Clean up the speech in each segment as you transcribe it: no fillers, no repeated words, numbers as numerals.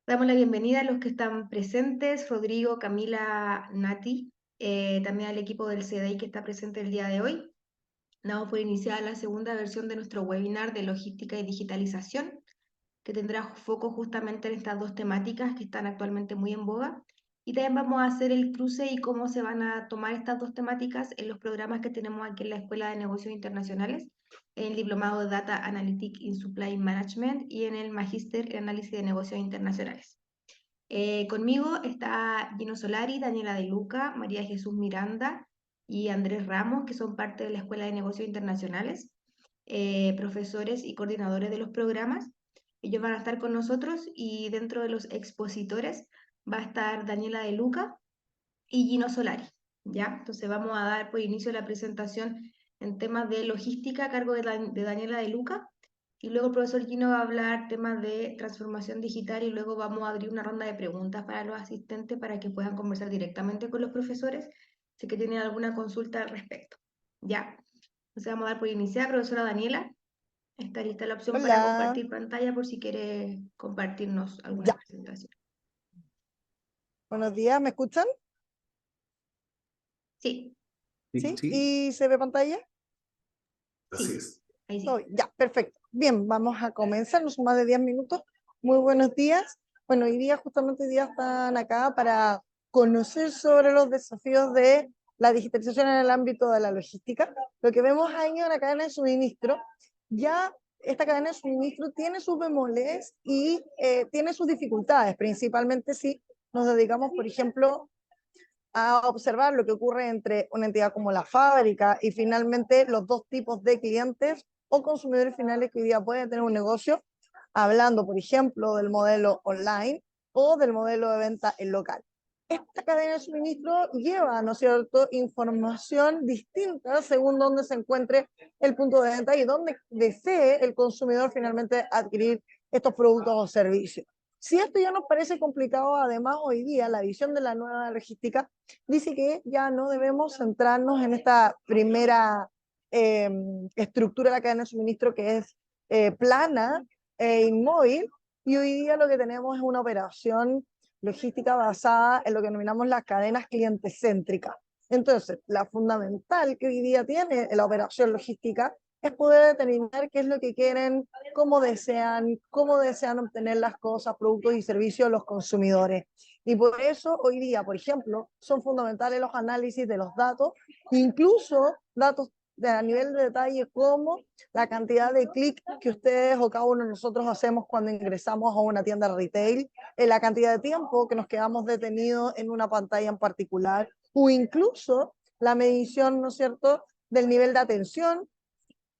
Damos la bienvenida a los que están presentes, Rodrigo, Camila, Nati, también al equipo del CDI que está presente el día de hoy. Damos por iniciada la segunda versión de nuestro webinar de logística y digitalización, que tendrá foco justamente en estas dos temáticas que están actualmente muy en boga. Y también vamos a hacer el cruce y cómo se van a tomar estas dos temáticas en los programas que tenemos aquí en la Escuela de Negocios Internacionales, en el Diplomado de Data Analytics in Supply Management y en el Magíster en Análisis de Negocios Internacionales. Conmigo está Gino Solari, Daniela De Luca, María Jesús Miranda y Andrés Ramos, que son parte de la Escuela de Negocios Internacionales, profesores y coordinadores de los programas. Ellos van a estar con nosotros y dentro de los expositores va a estar Daniela De Luca y Gino Solari, ¿ya? Entonces vamos a dar por inicio la presentación en temas de logística a cargo de Daniela De Luca, y luego el profesor Gino va a hablar temas de transformación digital y luego vamos a abrir una ronda de preguntas para los asistentes para que puedan conversar directamente con los profesores si que tienen alguna consulta al respecto, ¿ya? Entonces vamos a dar por iniciar, profesora Daniela. Está lista la opción para Hola, compartir pantalla por si quiere compartirnos alguna ya, presentación. buenos días, ¿me escuchan? Sí, ¿Sí? Sí, ¿Y se ve pantalla? así sí, es. ahí sí. Todo bien, ya, perfecto. Bien, vamos a comenzar, no son más de 10 minutos. Muy buenos días. Bueno, hoy día, justamente hoy día están acá para conocer sobre los desafíos de la digitalización en el ámbito de la logística. Lo que vemos ahí en la cadena de suministro, ya esta cadena de suministro tiene sus bemoles y tiene sus dificultades, principalmente si nos dedicamos, por ejemplo, a observar lo que ocurre entre una entidad como la fábrica y finalmente los dos tipos de clientes o consumidores finales que hoy día pueden tener un negocio, hablando, por ejemplo, del modelo online o del modelo de venta en local. Esta cadena de suministro lleva, ¿no es cierto?, información distinta según dónde se encuentre el punto de venta y dónde desee el consumidor finalmente adquirir estos productos o servicios. Si esto ya nos parece complicado, además hoy día la visión de la nueva logística dice que ya no debemos centrarnos en esta primera estructura de la cadena de suministro que es plana e inmóvil, y hoy día lo que tenemos es una operación logística basada en lo que denominamos las cadenas clientes céntricas. Entonces, la fundamental que hoy día tiene la operación logística es poder determinar qué es lo que quieren, cómo desean obtener las cosas, productos y servicios los consumidores. Y por eso hoy día, por ejemplo, son fundamentales los análisis de los datos, incluso datos a nivel de detalle como la cantidad de clics que ustedes o cada uno de nosotros hacemos cuando ingresamos a una tienda retail, la cantidad de tiempo que nos quedamos detenidos en una pantalla en particular, o incluso la medición, ¿no es cierto?, del nivel de atención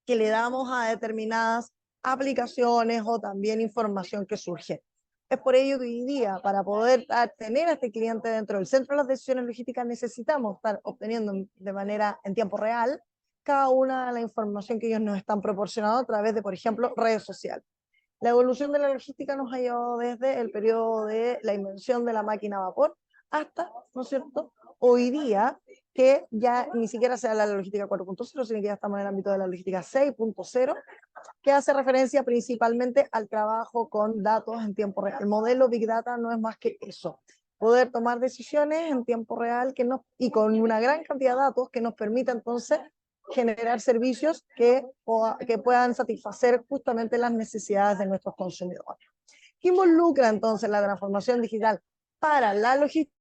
que le damos a determinadas aplicaciones o también información que surge. Es por ello que hoy día, para poder tener a este cliente dentro del centro de las decisiones logísticas, necesitamos estar obteniendo de manera en tiempo real cada una de la información que ellos nos están proporcionando a través de, por ejemplo, redes sociales. La evolución de la logística nos ha llevado desde el periodo de la invención de la máquina a vapor hasta, ¿no es cierto?, hoy día, que ya ni siquiera se habla de la logística 4.0, sino que ya estamos en el ámbito de la logística 6.0, que hace referencia principalmente al trabajo con datos en tiempo real. El modelo Big Data no es más que eso, poder tomar decisiones en tiempo real y con una gran cantidad de datos que nos permita entonces generar servicios que puedan satisfacer justamente las necesidades de nuestros consumidores. ¿Qué involucra entonces la transformación digital para la logística?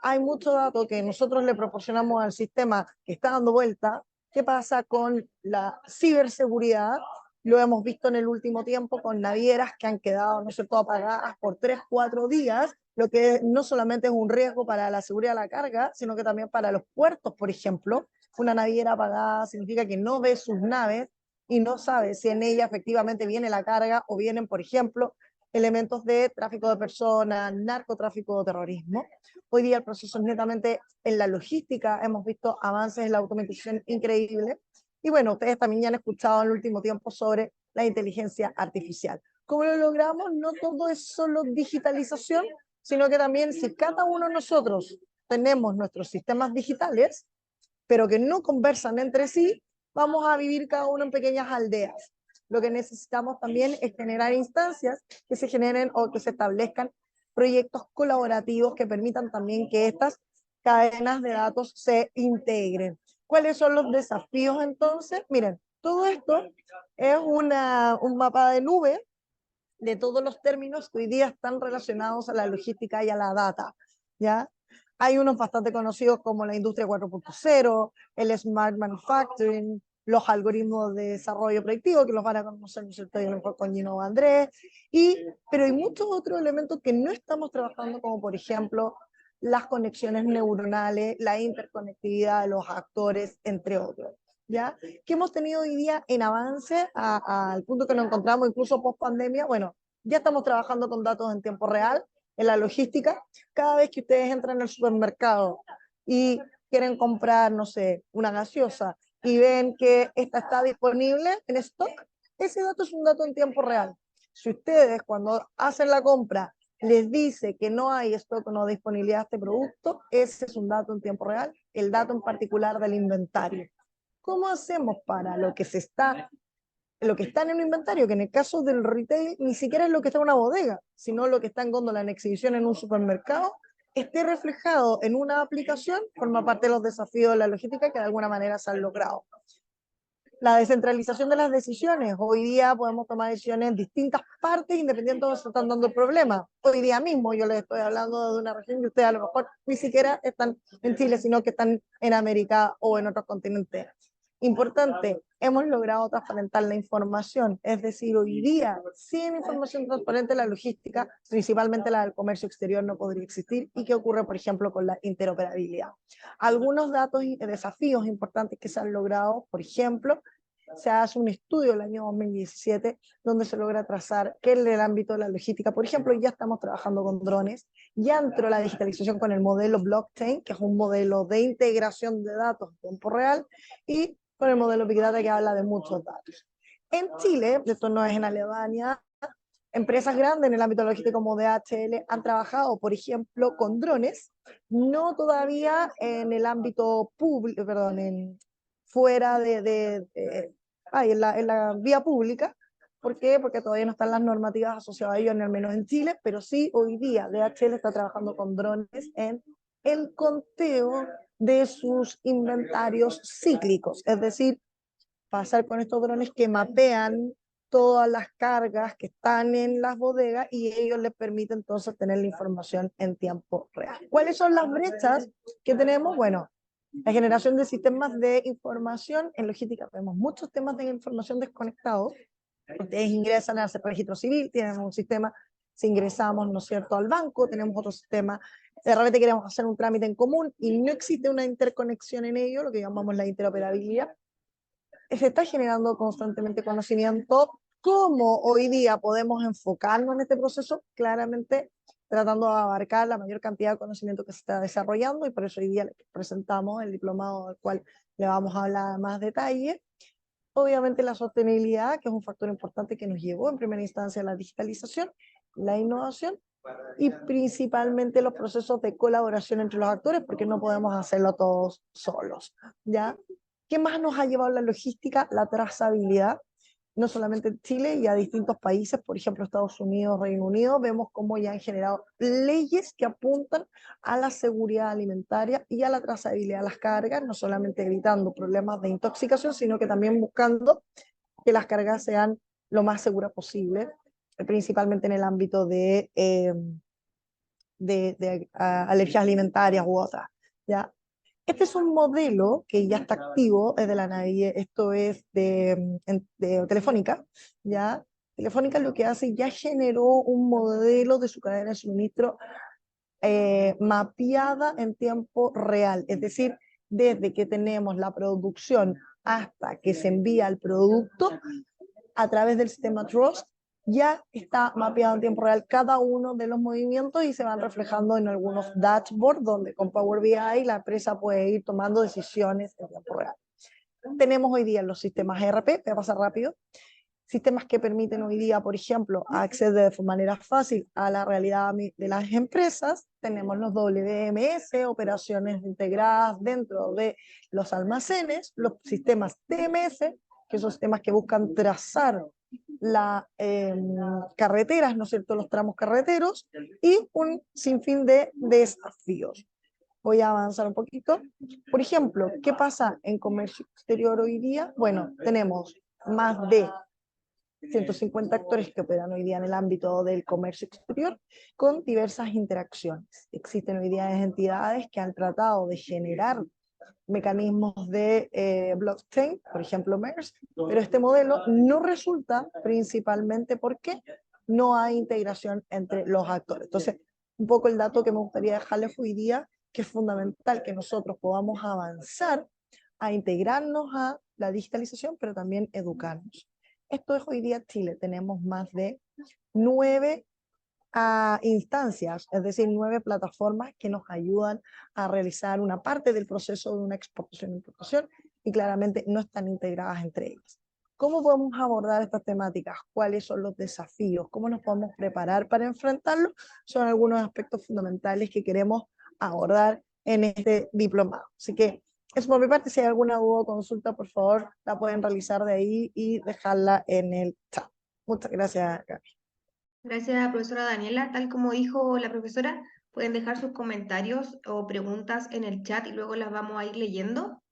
Hay mucho dato que nosotros le proporcionamos al sistema que está dando vuelta. ¿Qué pasa con la ciberseguridad? Lo hemos visto en el último tiempo con navieras que han quedado, ¿no es cierto?, apagadas por 3, 4 días, lo que no solamente es un riesgo para la seguridad de la carga, sino que también para los puertos, por ejemplo. Una naviera apagada significa que no ve sus naves y no sabe si en ella efectivamente viene la carga o vienen, por ejemplo, elementos de tráfico de personas, narcotráfico o terrorismo. Hoy día el proceso es netamente en la logística, hemos visto avances en la automatización increíbles. Y bueno, ustedes también ya han escuchado en el último tiempo sobre la inteligencia artificial. ¿Cómo lo logramos? No todo es solo digitalización, sino que también si cada uno de nosotros tenemos nuestros sistemas digitales, pero que no conversan entre sí, vamos a vivir cada uno en pequeñas aldeas. Lo que necesitamos también es generar instancias que se generen o que se establezcan proyectos colaborativos que permitan también que estas cadenas de datos se integren. ¿Cuáles son los desafíos entonces? Miren, todo esto es un mapa de nube de todos los términos que hoy día están relacionados a la logística y a la data, ¿ya? Hay unos bastante conocidos como la industria 4.0, el smart manufacturing, los algoritmos de desarrollo predictivo, que los van a conocer, ¿no es cierto?, y a lo mejor con Gino Andrés, pero hay muchos otros elementos que no estamos trabajando, como por ejemplo las conexiones neuronales, la interconectividad de los actores, entre otros. ¿Ya? Que hemos tenido hoy día en avance al punto que nos encontramos incluso post pandemia. Bueno, ya estamos trabajando con datos en tiempo real en la logística. Cada vez que ustedes entran al supermercado y quieren comprar, no sé, una gaseosa y ven que esta está disponible en stock, ese dato es un dato en tiempo real. Si ustedes cuando hacen la compra les dice que no hay stock o no disponibilidad de este producto, ese es un dato en tiempo real, el dato en particular del inventario. ¿Cómo hacemos para lo que está en el inventario, que en el caso del retail ni siquiera es lo que está en una bodega, sino lo que está en góndola en exhibición en un supermercado, esté reflejado en una aplicación? Forma parte de los desafíos de la logística que de alguna manera se han logrado. La descentralización de las decisiones. Hoy día podemos tomar decisiones en distintas partes independientemente de donde se están dando problemas. Hoy día mismo yo les estoy hablando de una región que ustedes a lo mejor ni siquiera están en Chile, sino que están en América o en otros continentes. Importante, hemos logrado transparentar la información, es decir, hoy día sin información transparente la logística, principalmente la del comercio exterior, no podría existir. ¿Y qué ocurre, por ejemplo, con la interoperabilidad? Algunos datos y desafíos importantes que se han logrado, por ejemplo, se hace un estudio el año 2017 donde se logra trazar que en el ámbito de la logística, por ejemplo, ya estamos trabajando con drones, ya entró la digitalización con el modelo blockchain, que es un modelo de integración de datos en tiempo real, y con el modelo Big Data, que habla de muchos datos. En Chile, esto no es en Alemania, empresas grandes en el ámbito logístico como DHL han trabajado, por ejemplo, con drones, no todavía en el ámbito público, perdón, fuera en la vía pública. ¿Por qué? Porque todavía no están las normativas asociadas a ello, al menos en Chile, pero sí hoy día DHL está trabajando con drones en el conteo de sus inventarios cíclicos, es decir, pasar con estos drones que mapean todas las cargas que están en las bodegas y ellos les permiten entonces tener la información en tiempo real. ¿Cuáles son las brechas que tenemos? Bueno, la generación de sistemas de información en logística. Tenemos muchos temas de información desconectados. Ustedes ingresan a hacer registro civil, tienen un sistema, si ingresamos, ¿no es cierto?, al banco, tenemos otro sistema, de repente queremos hacer un trámite en común y no existe una interconexión en ello, lo que llamamos la interoperabilidad. Se está generando constantemente conocimiento. ¿Cómo hoy día podemos enfocarnos en este proceso? Claramente tratando de abarcar la mayor cantidad de conocimiento que se está desarrollando, y por eso hoy día les presentamos el diplomado del cual le vamos a hablar más detalle. Obviamente la sostenibilidad, que es un factor importante que nos llevó en primera instancia a la digitalización, la innovación y principalmente los procesos de colaboración entre los actores, porque no podemos hacerlo todos solos, ¿ya? ¿Qué más nos ha llevado la logística? La trazabilidad, no solamente en Chile y a distintos países, por ejemplo Estados Unidos, Reino Unido, vemos cómo ya han generado leyes que apuntan a la seguridad alimentaria y a la trazabilidad de las cargas, no solamente evitando problemas de intoxicación, sino que también buscando que las cargas sean lo más seguras posible, principalmente en el ámbito de alergias alimentarias u otras, ¿ya? Este es un modelo que ya está activo, es de la NAVIE, esto es de Telefónica, ¿ya? Telefónica lo que hace, ya generó un modelo de su cadena de suministro mapeada en tiempo real, es decir, desde que tenemos la producción hasta que se envía el producto, a través del sistema Trust, ya está mapeado en tiempo real cada uno de los movimientos y se van reflejando en algunos dashboards donde con Power BI la empresa puede ir tomando decisiones en tiempo real. Tenemos hoy día los sistemas ERP, voy a pasar rápido, sistemas que permiten hoy día, por ejemplo, acceder de manera fácil a la realidad de las empresas. Tenemos los WMS, operaciones integradas dentro de los almacenes, los sistemas TMS, que son sistemas que buscan trazar las carreteras, ¿no es cierto?, los tramos carreteros y un sinfín de desafíos. Voy a avanzar un poquito. Por ejemplo, ¿qué pasa en comercio exterior hoy día? Bueno, tenemos más de 150 actores que operan hoy día en el ámbito del comercio exterior con diversas interacciones. Existen hoy día entidades que han tratado de generar mecanismos de blockchain, por ejemplo MERS, pero este modelo no resulta principalmente porque no hay integración entre los actores. Entonces, un poco el dato que me gustaría dejarles hoy día, que es fundamental que nosotros podamos avanzar a integrarnos a la digitalización, pero también educarnos. Esto es hoy día Chile, tenemos más de 9 instancias, es decir, 9 plataformas que nos ayudan a realizar una parte del proceso de una exportación e importación y claramente no están integradas entre ellas. ¿Cómo podemos abordar estas temáticas? ¿Cuáles son los desafíos? ¿Cómo nos podemos preparar para enfrentarlos? Son algunos aspectos fundamentales que queremos abordar en este diplomado. Así que eso por mi parte. Si hay alguna duda o consulta, por favor, la pueden realizar de ahí y dejarla en el chat. Muchas gracias, Gaby. Gracias, profesora Daniela. Tal como dijo la profesora, pueden dejar sus comentarios o preguntas en el chat y luego las vamos a ir leyendo.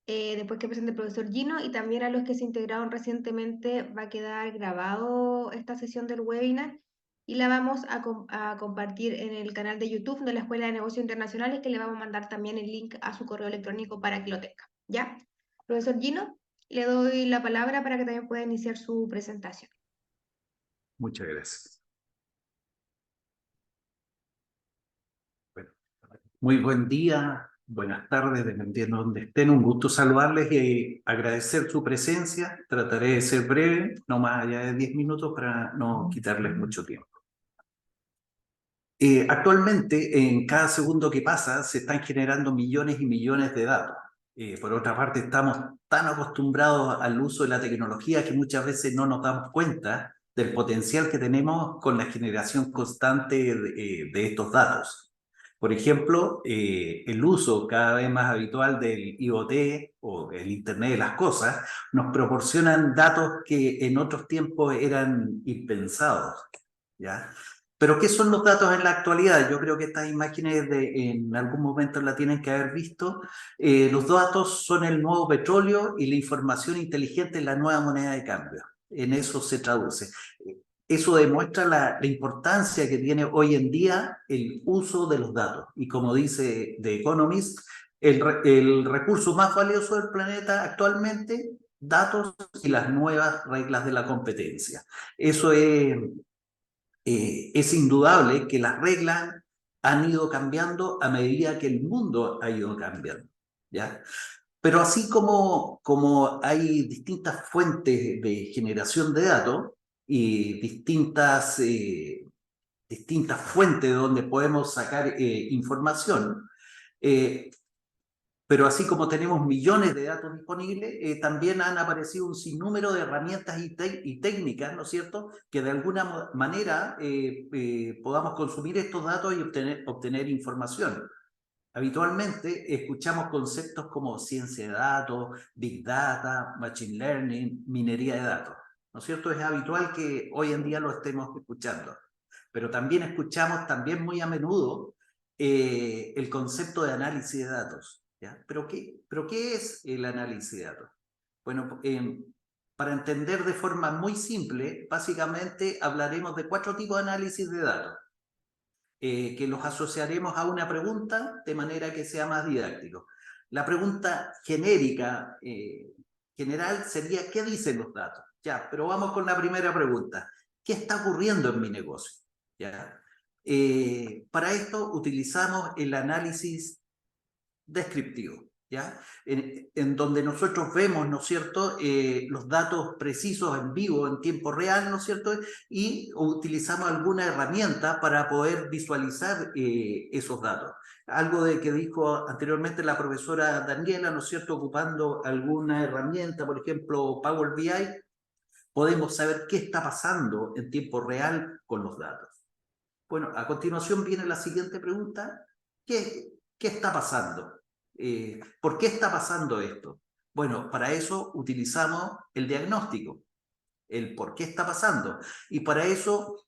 Después que presente el profesor Gino, y también a los que se integraron recientemente va a quedar grabado esta sesión del webinar y la vamos a compartir en el canal de YouTube de la Escuela de Negocios Internacionales, que le vamos a mandar también el link a su correo electrónico para que lo tenga. ¿Ya? Profesor Gino, le doy la palabra para que también pueda iniciar su presentación. Muchas gracias. Bueno, muy buen día, buenas tardes, dependiendo de donde estén. Un gusto saludarles y agradecer su presencia. Trataré de ser breve, no más allá de 10 minutos para no quitarles mucho tiempo. Actualmente, en cada segundo que pasa, se están generando millones y millones de datos. Por otra parte, estamos tan acostumbrados al uso de la tecnología que muchas veces no nos damos cuenta del potencial que tenemos con la generación constante de estos datos. Por ejemplo, el uso cada vez más habitual del IoT o el Internet de las Cosas nos proporcionan datos que en otros tiempos eran impensados, ¿ya? Pero ¿qué son los datos en la actualidad? Yo creo que estas imágenes en algún momento la tienen que haber visto. Los datos son el nuevo petróleo y la información inteligente es la nueva moneda de cambio. En eso se traduce. Eso demuestra la importancia que tiene hoy en día el uso de los datos. Y como dice The Economist, el recurso más valioso del planeta actualmente, datos y las nuevas reglas de la competencia. Eso es indudable que las reglas han ido cambiando a medida que el mundo ha ido cambiando, ¿ya? Pero así como hay distintas fuentes de generación de datos y distintas fuentes donde podemos sacar información, pero así como tenemos millones de datos disponibles, también han aparecido un sinnúmero de herramientas y técnicas, ¿no es cierto?, que de alguna manera podamos consumir estos datos y obtener información. Habitualmente escuchamos conceptos como ciencia de datos, big data, machine learning, minería de datos, ¿no es cierto? Es habitual que hoy en día lo estemos escuchando, pero también escuchamos muy a menudo el concepto de análisis de datos, ¿ya? ¿Pero qué es el análisis de datos? Bueno, para entender de forma muy simple, básicamente hablaremos de 4 tipos de análisis de datos, que los asociaremos a una pregunta de manera que sea más didáctico. La pregunta genérica, general, sería ¿qué dicen los datos? Ya, pero vamos con la primera pregunta. ¿Qué está ocurriendo en mi negocio? ¿Ya? Para esto utilizamos el análisis descriptivo, ¿ya? En donde nosotros vemos, ¿no es cierto?, los datos precisos en vivo, en tiempo real, ¿no es cierto?, y utilizamos alguna herramienta para poder visualizar esos datos. Algo de que dijo anteriormente la profesora Daniela, ¿no es cierto?, ocupando alguna herramienta, por ejemplo, Power BI, podemos saber qué está pasando en tiempo real con los datos. Bueno, a continuación viene la siguiente pregunta. ¿Qué está pasando? ¿Por qué está pasando esto? Bueno, para eso utilizamos el diagnóstico. el por qué está pasando. Y para eso,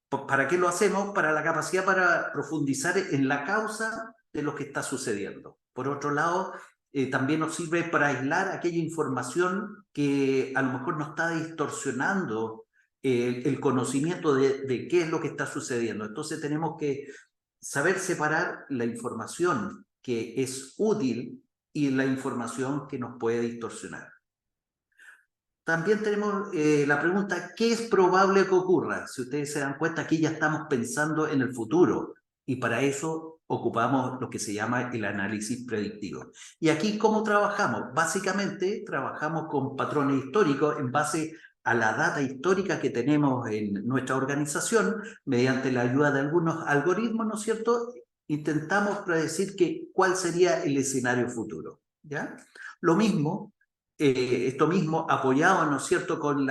¿para qué lo hacemos? Para la capacidad para profundizar en la causa de lo que está sucediendo. Por otro lado, también nos sirve para aislar aquella información que a lo mejor nos está distorsionando el conocimiento de qué es lo que está sucediendo. Entonces tenemos que saber separar la información que es útil y la información que nos puede distorsionar. También tenemos la pregunta, ¿qué es probable que ocurra? Si ustedes se dan cuenta, aquí ya estamos pensando en el futuro y para eso ocupamos lo que se llama el análisis predictivo. Y aquí, ¿cómo trabajamos? Básicamente, trabajamos con patrones históricos en base a la data histórica que tenemos en nuestra organización, mediante la ayuda de algunos algoritmos, ¿no es cierto? Intentamos predecir cuál sería el escenario futuro, ¿ya? Lo mismo, esto mismo apoyado, ¿no es cierto?, con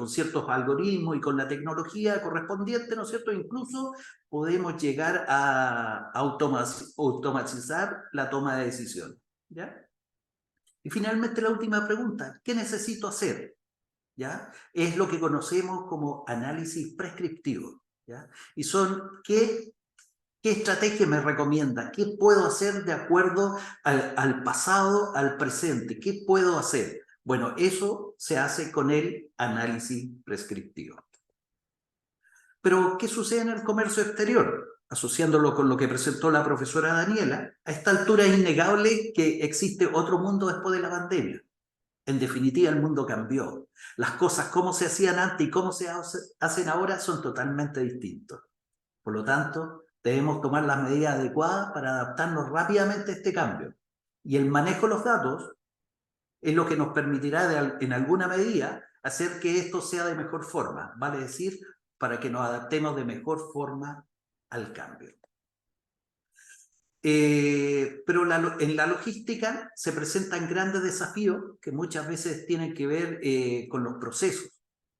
ciertos algoritmos y con la tecnología correspondiente, ¿no es cierto?, incluso podemos llegar a automatizar la toma de decisiones, ¿ya? Y finalmente la última pregunta, ¿qué necesito hacer? ¿Ya? Es lo que conocemos como análisis prescriptivo, ¿ya? Y son ¿qué estrategia me recomienda? ¿Qué puedo hacer de acuerdo al pasado, al presente? ¿Qué puedo hacer? Bueno, eso se hace con el análisis prescriptivo. Pero, ¿qué sucede en el comercio exterior? Asociándolo con lo que presentó la profesora Daniela, a esta altura es innegable que existe otro mundo después de la pandemia. En definitiva, el mundo cambió. Las cosas como se hacían antes y cómo se hacen ahora son totalmente distintos. Por lo tanto, debemos tomar las medidas adecuadas para adaptarnos rápidamente a este cambio. Y el manejo de los datos es lo que nos permitirá, en alguna medida, hacer que esto sea de mejor forma, vale decir, para que nos adaptemos de mejor forma al cambio. Pero en la logística se presentan grandes desafíos que muchas veces tienen que ver con los procesos,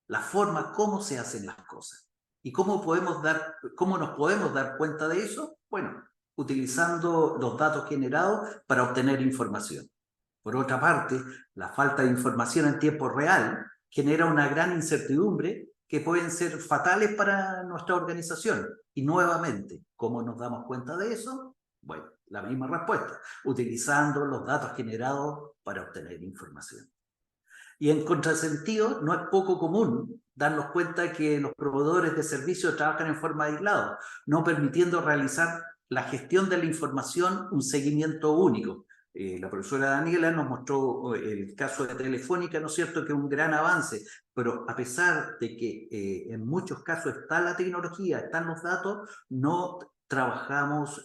la forma, cómo se hacen las cosas. ¿Y cómo nos podemos dar cuenta de eso? Bueno, utilizando los datos generados para obtener información. Por otra parte, la falta de información en tiempo real genera una gran incertidumbre que pueden ser fatales para nuestra organización. Y nuevamente, ¿cómo nos damos cuenta de eso? Bueno, la misma respuesta, utilizando los datos generados para obtener información. Y en contrasentido, no es poco común darnos cuenta que los proveedores de servicios trabajan en forma aislada, no permitiendo realizar la gestión de la información un seguimiento único. La profesora Daniela nos mostró el caso de Telefónica, ¿no es cierto?, que es un gran avance, pero a pesar de que en muchos casos está la tecnología, están los datos, no trabajamos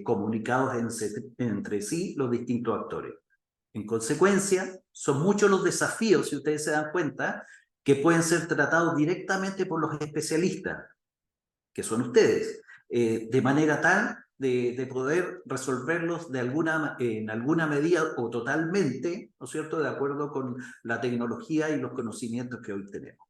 comunicados entre sí los distintos actores. En consecuencia, son muchos los desafíos, si ustedes se dan cuenta, que pueden ser tratados directamente por los especialistas, que son ustedes, de manera tal de poder resolverlos en alguna medida o totalmente, ¿no es cierto?, de acuerdo con la tecnología y los conocimientos que hoy tenemos.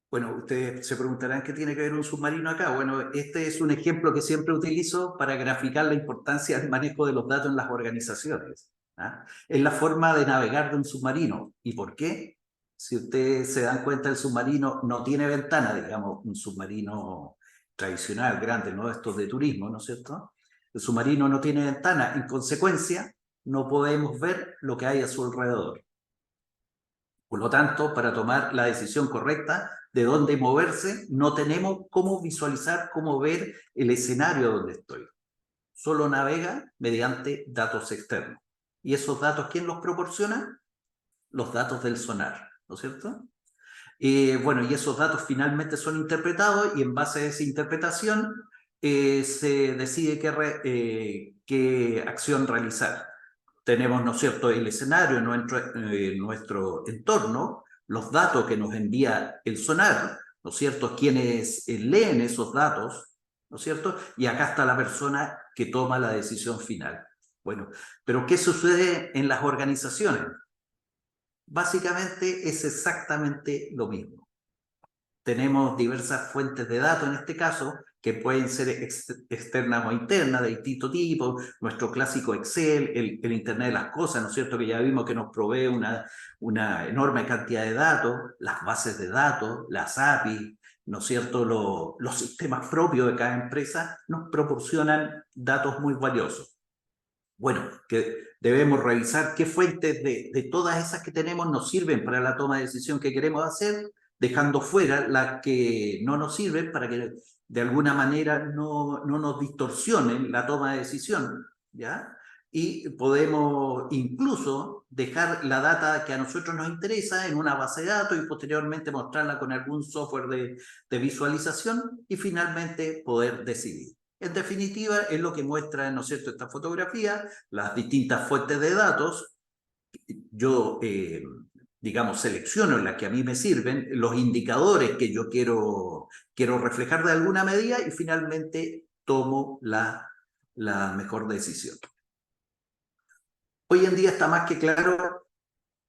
Bueno, ustedes se preguntarán qué tiene que ver un submarino acá. Bueno, este es un ejemplo que siempre utilizo para graficar la importancia del manejo de los datos en las organizaciones. ¿Ah? Es la forma de navegar de un submarino. ¿Y por qué? Si ustedes se dan cuenta, el submarino no tiene ventana, digamos, un submarino tradicional, grande, no estos de turismo, ¿no es cierto? El submarino no tiene ventana. En consecuencia, no podemos ver lo que hay a su alrededor. Por lo tanto, para tomar la decisión correcta de dónde moverse, no tenemos cómo visualizar, cómo ver el escenario donde estoy. Solo navega mediante datos externos. ¿Y esos datos quién los proporciona? Los datos del sonar, ¿no es cierto? Bueno, y esos datos finalmente son interpretados y en base a esa interpretación se decide qué acción realizar. Tenemos, ¿no es cierto?, el escenario, nuestro entorno, los datos que nos envía el sonar, ¿no es cierto?, quienes leen esos datos, ¿no es cierto?, y acá está la persona que toma la decisión final. Bueno, pero ¿qué sucede en las organizaciones? Básicamente es exactamente lo mismo. Tenemos diversas fuentes de datos, en este caso, que pueden ser externas o internas, de distinto tipo, nuestro clásico Excel, el Internet de las cosas, ¿no es cierto?, que ya vimos que nos provee una enorme cantidad de datos, las bases de datos, las APIs, ¿no es cierto?, los sistemas propios de cada empresa nos proporcionan datos muy valiosos. Bueno, que debemos revisar qué fuentes de todas esas que tenemos nos sirven para la toma de decisión que queremos hacer, dejando fuera las que no nos sirven para que de alguna manera no nos distorsionen la toma de decisión, ¿ya? Y podemos incluso dejar la data que a nosotros nos interesa en una base de datos y posteriormente mostrarla con algún software de visualización y finalmente poder decidir. En definitiva, es lo que muestra, ¿no es cierto?, esta fotografía, las distintas fuentes de datos. Yo, digamos, selecciono las que a mí me sirven, los indicadores que yo quiero reflejar de alguna medida y finalmente tomo la mejor decisión. Hoy en día está más que claro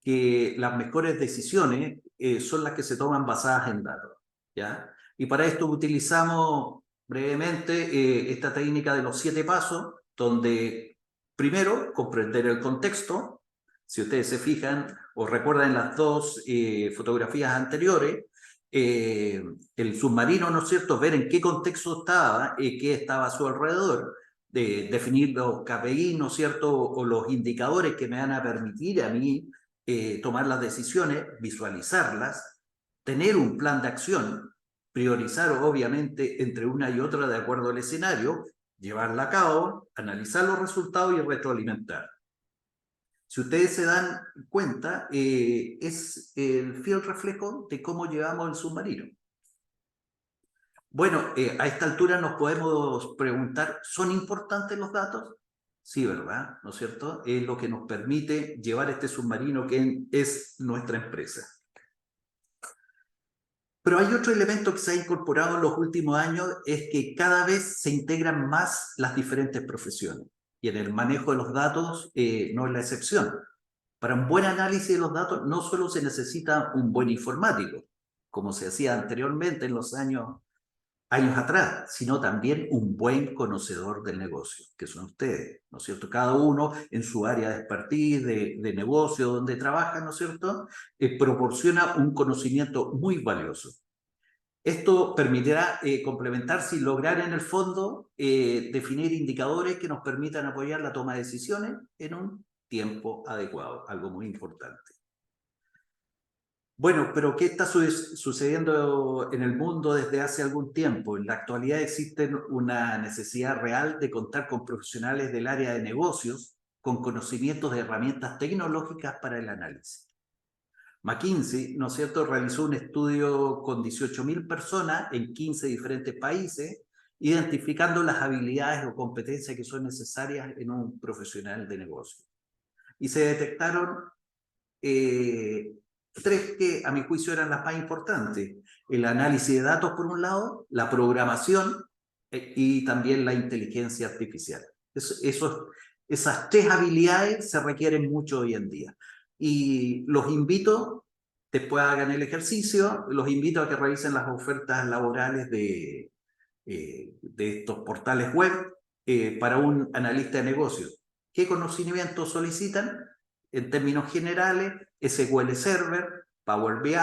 que las mejores decisiones son las que se toman basadas en datos, ¿ya? Y para esto utilizamos brevemente esta técnica de los 7 pasos, donde primero comprender el contexto. Si ustedes se fijan o recuerdan las dos fotografías anteriores, el submarino, ¿no es cierto?, ver en qué contexto estaba, qué estaba a su alrededor, definir los KPI, ¿no es cierto?, o los indicadores que me van a permitir a mí tomar las decisiones, visualizarlas, tener un plan de acción, priorizar obviamente entre una y otra de acuerdo al escenario, llevarla a cabo, analizar los resultados y retroalimentar. Si ustedes se dan cuenta, es el fiel reflejo de cómo llevamos el submarino. Bueno, a esta altura nos podemos preguntar, ¿son importantes los datos? Sí, ¿verdad? ¿No es cierto? Es lo que nos permite llevar este submarino que es nuestra empresa. Pero hay otro elemento que se ha incorporado en los últimos años, es que cada vez se integran más las diferentes profesiones. Y en el manejo de los datos no es la excepción. Para un buen análisis de los datos no solo se necesita un buen informático, como se hacía anteriormente en los años atrás, sino también un buen conocedor del negocio, que son ustedes, ¿no es cierto? Cada uno en su área de expertise, de negocio, donde trabaja, ¿no es cierto?, proporciona un conocimiento muy valioso. Esto permitirá complementarse y lograr en el fondo definir indicadores que nos permitan apoyar la toma de decisiones en un tiempo adecuado, algo muy importante. Bueno, pero ¿qué está sucediendo en el mundo desde hace algún tiempo? En la actualidad existe una necesidad real de contar con profesionales del área de negocios con conocimientos de herramientas tecnológicas para el análisis. McKinsey, ¿no es cierto?, realizó un estudio con 18.000 personas en 15 diferentes países, identificando las habilidades o competencias que son necesarias en un profesional de negocio. Y se detectaron 3 que a mi juicio eran las más importantes: el análisis de datos por un lado, la programación y también la inteligencia artificial. Esas 3 habilidades se requieren mucho hoy en día. Y los invito, después hagan el ejercicio, los invito a que revisen las ofertas laborales de estos portales web para un analista de negocios. ¿Qué conocimientos solicitan? En términos generales, SQL Server, Power BI,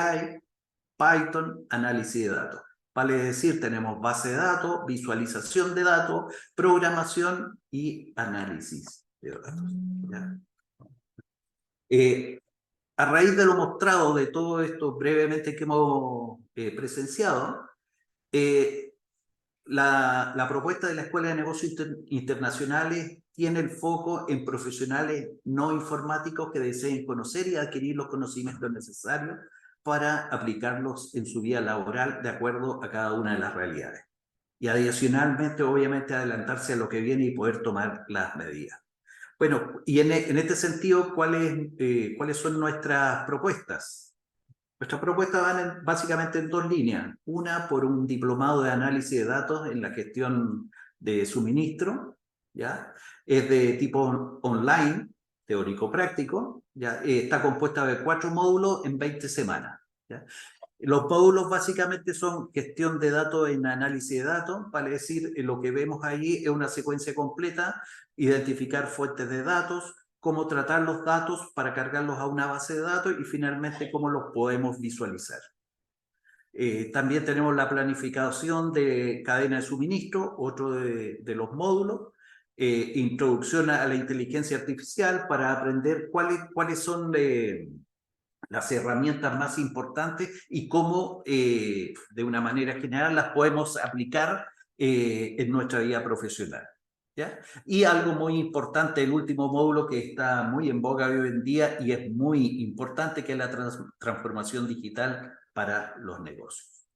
Python, análisis de datos. Vale decir, tenemos base de datos, visualización de datos, programación y análisis de datos. ¿Ya? A raíz de lo mostrado, de todo esto brevemente que hemos presenciado, la propuesta de la Escuela de Negocios Internacionales tiene el foco en profesionales no informáticos que deseen conocer y adquirir los conocimientos necesarios para aplicarlos en su vida laboral de acuerdo a cada una de las realidades. Y adicionalmente, obviamente, adelantarse a lo que viene y poder tomar las medidas. Bueno, y en este sentido, ¿cuáles son nuestras propuestas? Nuestras propuestas van básicamente en 2 líneas. Una, por un diplomado de análisis de datos en la gestión de suministro, ¿ya? Es de tipo online, teórico-práctico, ¿ya? Está compuesta de 4 módulos en 20 semanas, ¿ya? Los módulos básicamente son gestión de datos en análisis de datos, vale decir, lo que vemos ahí es una secuencia completa, identificar fuentes de datos, cómo tratar los datos para cargarlos a una base de datos y finalmente cómo los podemos visualizar. También tenemos la planificación de cadena de suministro, otro de los módulos. Introducción a la inteligencia artificial para aprender cuáles son las herramientas más importantes y cómo, de una manera general, las podemos aplicar en nuestra vida profesional. ¿Ya? Y algo muy importante, el último módulo que está muy en boga hoy en día y es muy importante, que es la transformación digital para los negocios.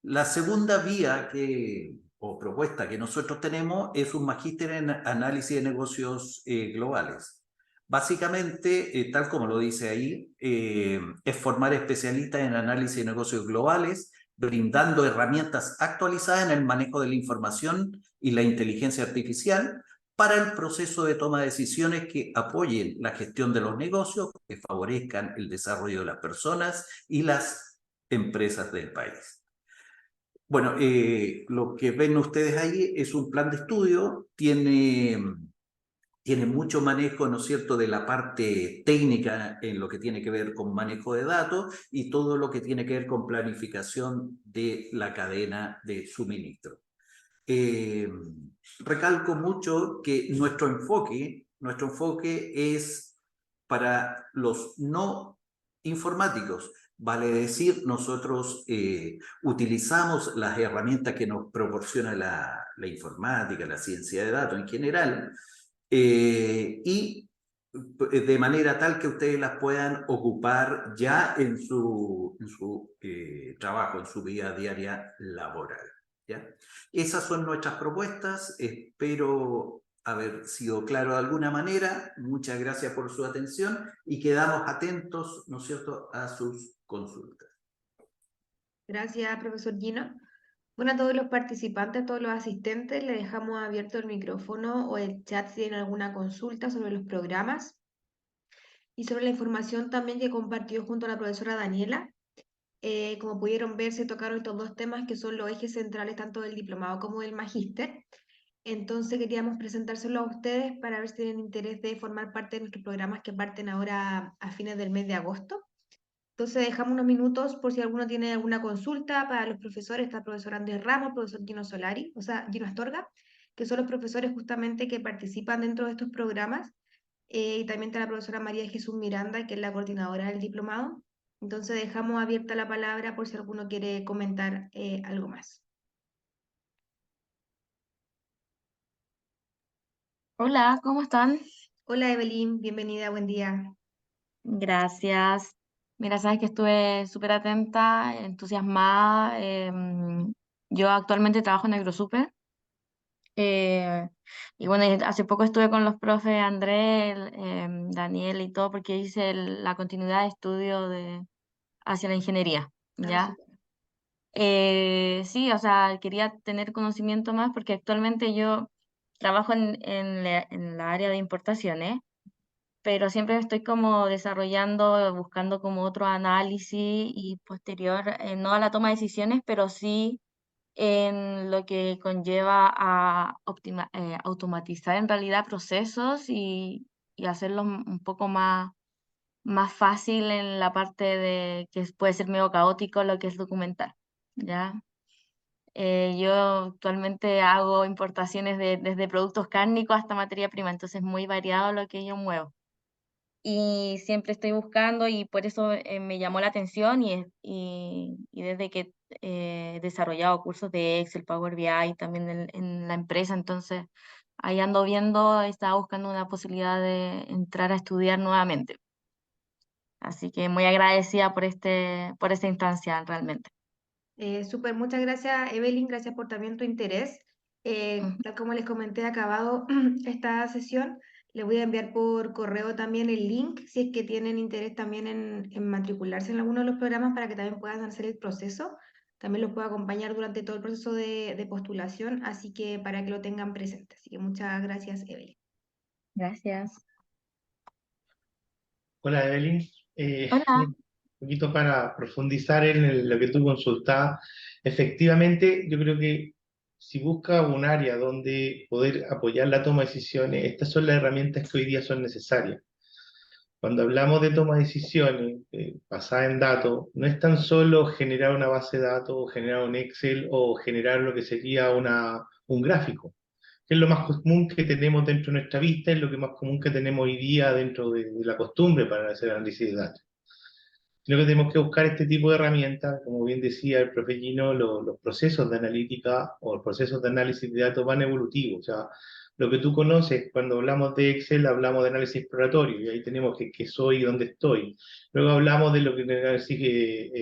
La segunda vía o propuesta que nosotros tenemos es un magíster en análisis de negocios globales. Básicamente, tal como lo dice ahí, es formar especialistas en análisis de negocios globales, brindando herramientas actualizadas en el manejo de la información y la inteligencia artificial para el proceso de toma de decisiones que apoyen la gestión de los negocios, que favorezcan el desarrollo de las personas y las empresas del país. Bueno, lo que ven ustedes ahí es un plan de estudio, tiene mucho manejo, ¿no es cierto?, de la parte técnica en lo que tiene que ver con manejo de datos y todo lo que tiene que ver con planificación de la cadena de suministro. Recalco mucho que nuestro enfoque es para los no informáticos. Vale decir, nosotros utilizamos las herramientas que nos proporciona la informática, la ciencia de datos en general, y de manera tal que ustedes las puedan ocupar ya en su trabajo, en su vida diaria laboral. ¿Ya? Esas son nuestras propuestas, espero haber sido claro de alguna manera. Muchas gracias por su atención y quedamos atentos, ¿no es cierto?, a sus consultas. Gracias, profesor Gino. Bueno, a todos los participantes, a todos los asistentes, le dejamos abierto el micrófono o el chat si tienen alguna consulta sobre los programas y sobre la información también que compartió junto a la profesora Daniela. Como pudieron ver, se tocaron estos dos temas que son los ejes centrales tanto del diplomado como del magíster. Entonces queríamos presentárselo a ustedes para ver si tienen interés de formar parte de nuestros programas que parten ahora a fines del mes de agosto. Entonces dejamos unos minutos por si alguno tiene alguna consulta para los profesores. Está el profesor Andrés Ramos, el profesor Gino Solari, o sea, Gino Astorga, que son los profesores justamente que participan dentro de estos programas. Y también está la profesora María Jesús Miranda, que es la coordinadora del diplomado. Entonces dejamos abierta la palabra por si alguno quiere comentar algo más. Hola, ¿cómo están? Hola Evelyn, bienvenida, buen día. Gracias. Mira, sabes que estuve súper atenta, entusiasmada. Yo actualmente trabajo en AgroSuper. Y bueno, y hace poco estuve con los profes Andrés, Daniel y todo, porque hice la continuidad de estudio hacia la ingeniería, Ah, ¿ya? súper. Sí, o sea, quería tener conocimiento más porque actualmente yo trabajo en la área de importaciones, pero siempre estoy como desarrollando, buscando como otro análisis y posterior, no a la toma de decisiones, pero sí en lo que conlleva a automatizar en realidad procesos y hacerlos un poco más fácil en la parte de que puede ser medio caótico lo que es documentar, ¿ya? Yo actualmente hago importaciones desde productos cárnicos hasta materia prima, entonces es muy variado lo que yo muevo. Y siempre estoy buscando y por eso me llamó la atención y desde que he desarrollado cursos de Excel, Power BI también en la empresa, entonces ahí ando viendo, estaba buscando una posibilidad de entrar a estudiar nuevamente. Así que muy agradecida por esta instancia realmente. Súper, muchas gracias Evelyn, gracias por también tu interés. Ujú. Tal como les comenté, acabado esta sesión, les voy a enviar por correo también el link si es que tienen interés también en matricularse en alguno de los programas para que también puedan hacer el proceso. También los puedo acompañar durante todo el proceso de postulación, así que para que lo tengan presente. Así que muchas gracias Evelyn. Gracias. Hola Evelyn. Hola. poquito para profundizar en lo que tú consultabas. Efectivamente, yo creo que si busca un área donde poder apoyar la toma de decisiones, estas son las herramientas que hoy día son necesarias. Cuando hablamos de toma de decisiones basada en datos, no es tan solo generar una base de datos, o generar un Excel, o generar lo que sería un gráfico, que es lo más común que tenemos dentro de nuestra vista, es lo que más común que tenemos hoy día dentro de la costumbre para hacer análisis de datos. Sino que tenemos que buscar este tipo de herramientas, como bien decía el profe Gino, los procesos de analítica o los procesos de análisis de datos van evolutivos. O sea, lo que tú conoces, cuando hablamos de Excel, hablamos de análisis exploratorio, y ahí tenemos qué soy y dónde estoy. Luego hablamos de lo que es análisis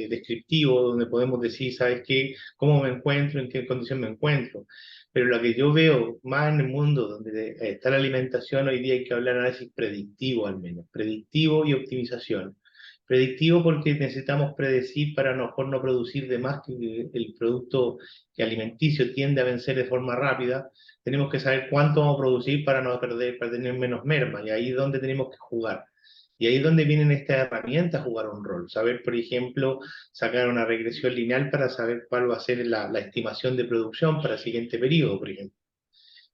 descriptivo, donde podemos decir, ¿sabes qué? ¿Cómo me encuentro? ¿En qué condición me encuentro? Pero lo que yo veo más en el mundo donde está la alimentación, hoy día hay que hablar de análisis predictivo al menos, predictivo y optimización. Predictivo porque necesitamos predecir para a lo mejor no producir de más que el producto que alimenticio tiende a vencer de forma rápida. Tenemos que saber cuánto vamos a producir para no perder, para tener menos merma, y ahí es donde tenemos que jugar. Y ahí es donde vienen estas herramientas a jugar un rol. Saber, por ejemplo, sacar una regresión lineal para saber cuál va a ser la estimación de producción para el siguiente periodo, por ejemplo.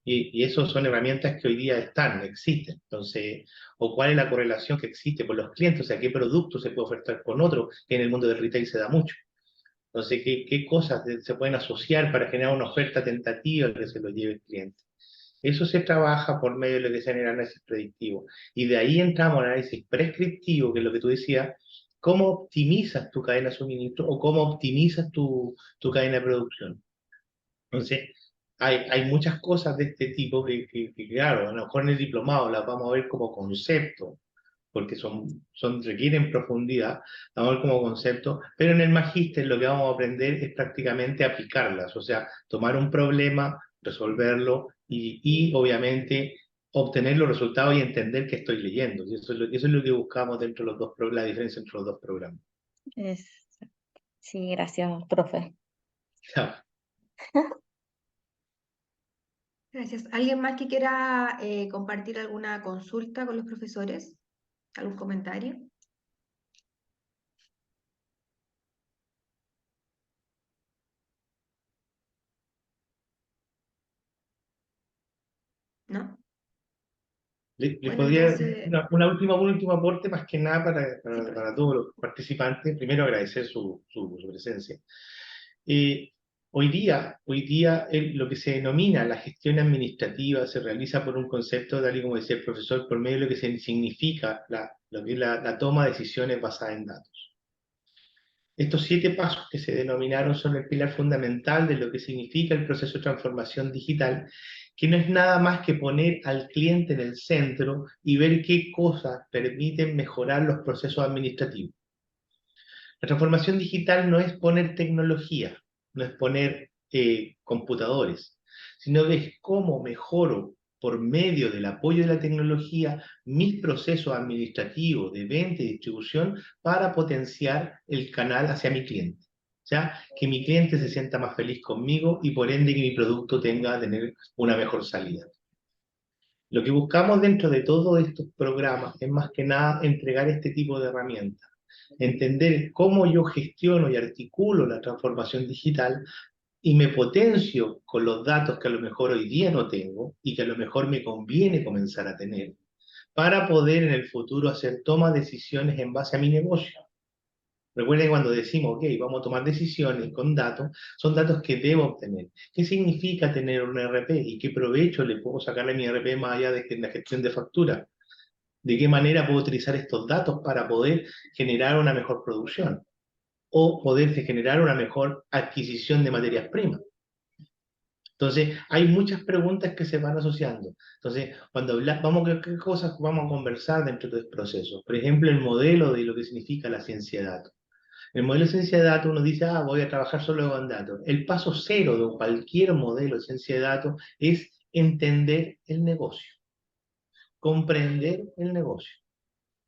Y eso son herramientas que hoy día existen. Entonces, o cuál es la correlación que existe con los clientes, o sea, qué producto se puede ofertar con otro, que en el mundo del retail se da mucho. Entonces, qué cosas se pueden asociar para generar una oferta tentativa que se lo lleve el cliente. Eso se trabaja por medio de lo que se llama el análisis predictivo. Y de ahí entramos al análisis prescriptivo, que es lo que tú decías, cómo optimizas tu cadena de suministro o cómo optimizas tu cadena de producción. Entonces, hay muchas cosas de este tipo que, claro, a lo mejor en el diplomado las vamos a ver como concepto, porque requieren profundidad, vamos a ver como concepto, pero en el magíster lo que vamos a aprender es prácticamente aplicarlas, o sea, tomar un problema, resolverlo y obviamente obtener los resultados y entender qué estoy leyendo. Y eso es lo que buscamos dentro de los dos, la diferencia entre los dos programas. Sí, gracias, profe. Chao. Gracias. ¿Alguien más que quiera compartir alguna consulta con los profesores? ¿Algún comentario? ¿No? Le Bueno, podría entonces, un último aporte, más que nada para todos los participantes. Primero, agradecer su presencia. Hoy día lo que se denomina la gestión administrativa se realiza por un concepto, tal y como decía el profesor, por medio de lo que significa lo que es la toma de decisiones basada en datos. Estos 7 pasos que se denominaron son el pilar fundamental de lo que significa el proceso de transformación digital, que no es nada más que poner al cliente en el centro y ver qué cosas permiten mejorar los procesos administrativos. La transformación digital no es poner tecnología, no es poner computadores, sino que es cómo mejoro por medio del apoyo de la tecnología mis procesos administrativos de venta y distribución para potenciar el canal hacia mi cliente. O sea, que mi cliente se sienta más feliz conmigo y por ende que mi producto tener una mejor salida. Lo que buscamos dentro de todos estos programas es más que nada entregar este tipo de herramientas. Entender cómo yo gestiono y articulo la transformación digital y me potencio con los datos que a lo mejor hoy día no tengo y que a lo mejor me conviene comenzar a tener para poder en el futuro hacer toma de decisiones en base a mi negocio. Recuerden cuando decimos, ok, vamos a tomar decisiones con datos, son datos que debo obtener. ¿Qué significa tener un ERP y qué provecho le puedo sacarle a mi ERP más allá de la gestión de factura? ¿De qué manera puedo utilizar estos datos para poder generar una mejor producción? O poder generar una mejor adquisición de materias primas. Entonces, hay muchas preguntas que se van asociando. Entonces, cuando hablamos, ¿qué cosas vamos a conversar dentro de este proceso? Por ejemplo, el modelo de lo que significa la ciencia de datos. El modelo de ciencia de datos, uno dice, voy a trabajar solo con datos. El paso cero de cualquier modelo de ciencia de datos es entender el negocio, comprender el negocio.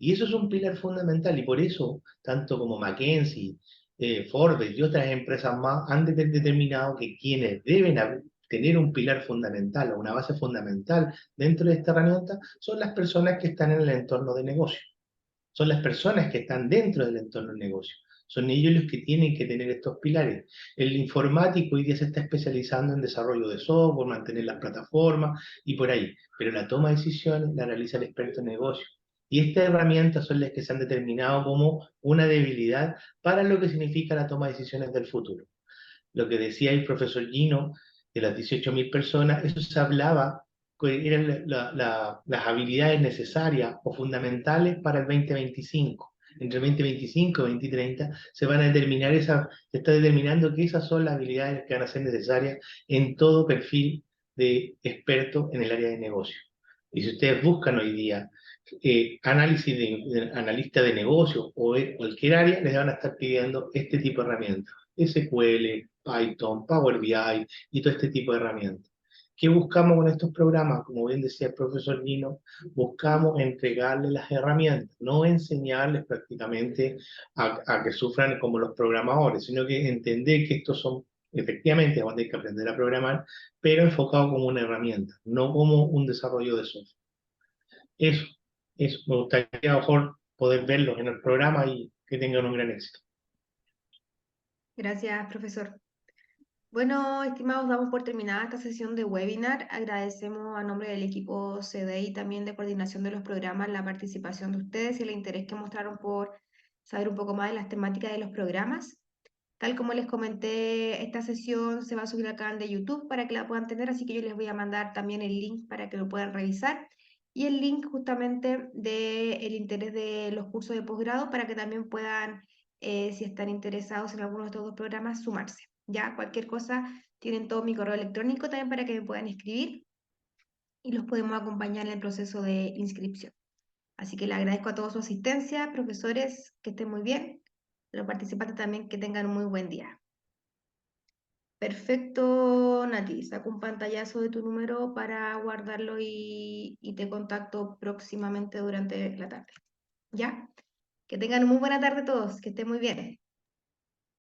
Y eso es un pilar fundamental, y por eso, tanto como McKinsey, Forbes y otras empresas más han determinado que quienes deben tener un pilar fundamental o una base fundamental dentro de esta herramienta son las personas que están en el entorno de negocio. son las personas que están dentro del entorno del negocio. Son ellos los que tienen que tener estos pilares. El informático hoy día se está especializando en desarrollo de software, mantener las plataformas y por ahí. Pero la toma de decisiones la realiza el experto en negocio. Y estas herramientas son las que se han determinado como una debilidad para lo que significa la toma de decisiones del futuro. Lo que decía el profesor Gino, de las 18.000 personas, eso se hablaba, que eran las habilidades necesarias o fundamentales para el 2025. Entre el 2025 y 2030 se van a determinar se está determinando que esas son las habilidades que van a ser necesarias en todo perfil de experto en el área de negocio. Y si ustedes buscan hoy día analista de negocio o en cualquier área, les van a estar pidiendo este tipo de herramientas. SQL, Python, Power BI y todo este tipo de herramientas. ¿Qué buscamos con estos programas? Como bien decía el profesor Nino, buscamos entregarles las herramientas, no enseñarles prácticamente a que sufran como los programadores, sino que entender que estos son, efectivamente, van a tener que aprender a programar, pero enfocado como una herramienta, no como un desarrollo de software. Eso, me gustaría a lo mejor poder verlos en el programa y que tengan un gran éxito. Gracias, profesor. Bueno, estimados, damos por terminada esta sesión de webinar. Agradecemos a nombre del equipo CDI también de coordinación de los programas la participación de ustedes y el interés que mostraron por saber un poco más de las temáticas de los programas. Tal como les comenté, esta sesión se va a subir al canal de YouTube para que la puedan tener, así que yo les voy a mandar también el link para que lo puedan revisar y el link justamente del interés de los cursos de posgrado para que también puedan, si están interesados en alguno de estos dos programas, sumarse. Ya, cualquier cosa, tienen todo mi correo electrónico también para que me puedan escribir y los podemos acompañar en el proceso de inscripción. Así que le agradezco a todos su asistencia, profesores, que estén muy bien, los participantes también que tengan un muy buen día. Perfecto, Nati. Saco un pantallazo de tu número para guardarlo y te contacto próximamente durante la tarde. ¿Ya? Que tengan muy buena tarde todos, que estén muy bien.